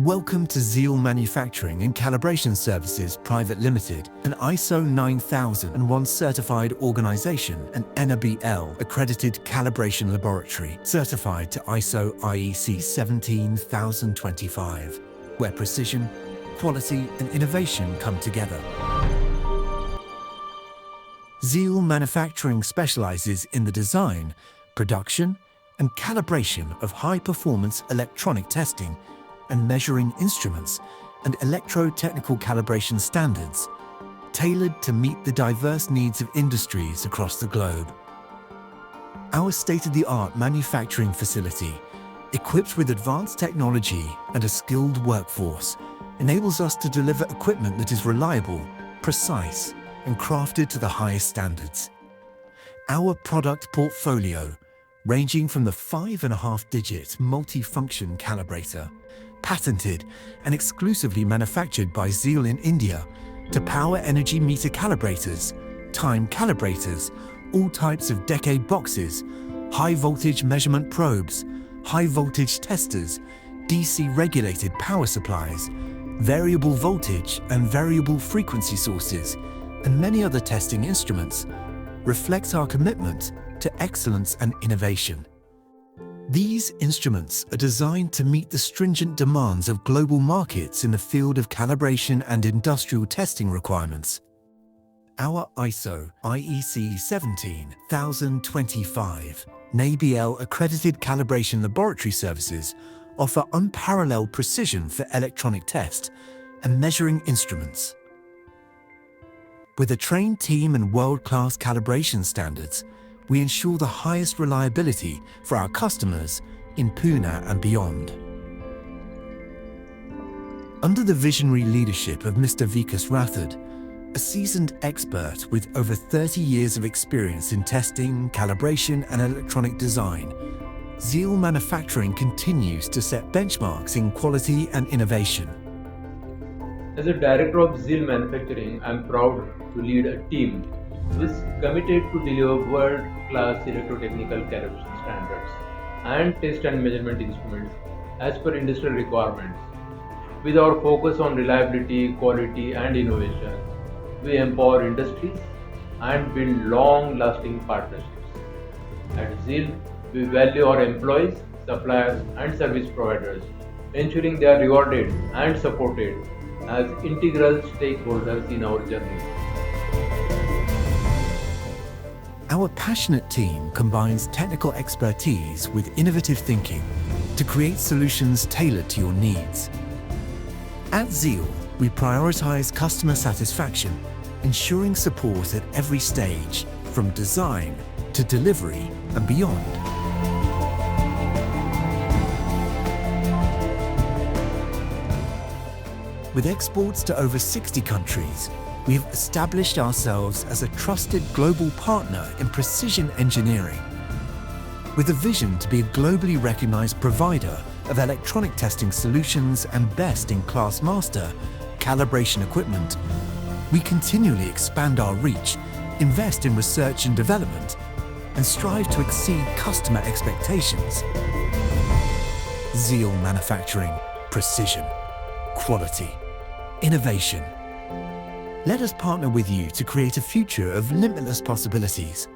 Welcome to Zeal Manufacturing and Calibration Services Private Limited, an ISO 9001 certified organization and NABL accredited calibration laboratory certified to ISO IEC 17025, where precision, quality and innovation come together. Zeal Manufacturing specializes in the design, production and calibration of high-performance electronic testing and measuring instruments and electro-technical calibration standards, tailored to meet the diverse needs of industries across the globe. Our state-of-the-art manufacturing facility, equipped with advanced technology and a skilled workforce, enables us to deliver equipment that is reliable, precise, and crafted to the highest standards. Our product portfolio, ranging from the 5.5-digit multi-function calibrator, patented and exclusively manufactured by Zeal in India, to power energy meter calibrators, time calibrators, all types of decade boxes, high voltage measurement probes, high voltage testers, DC regulated power supplies, variable voltage and variable frequency sources, and many other testing instruments, reflects our commitment to excellence and innovation. These instruments are designed to meet the stringent demands of global markets in the field of calibration and industrial testing requirements. Our ISO IEC 17025 NABL accredited calibration laboratory services offer unparalleled precision for electronic test and measuring instruments. With a trained team and world-class calibration standards, we ensure the highest reliability for our customers in Pune and beyond. Under the visionary leadership of Mr. Vikas Rathod, a seasoned expert with over 30 years of experience in testing, calibration and electronic design, Zeal Manufacturing continues to set benchmarks in quality and innovation. As a director of Zeal Manufacturing, I am proud to lead a team who is committed to deliver world-class electrotechnical calibration standards and test and measurement instruments as per industrial requirements. With our focus on reliability, quality and innovation, we empower industries and build long-lasting partnerships. At Zeal, we value our employees, suppliers and service providers, ensuring they are rewarded and supported as integral stakeholders in our journey. Our passionate team combines technical expertise with innovative thinking to create solutions tailored to your needs. At Zeal, we prioritize customer satisfaction, ensuring support at every stage, from design to delivery and beyond. With exports to over 60 countries, we have established ourselves as a trusted global partner in precision engineering. With a vision to be a globally recognized provider of electronic testing solutions and best-in-class master calibration equipment, we continually expand our reach, invest in research and development, and strive to exceed customer expectations. Zeal Manufacturing, precision, quality, innovation. Let us partner with you to create a future of limitless possibilities.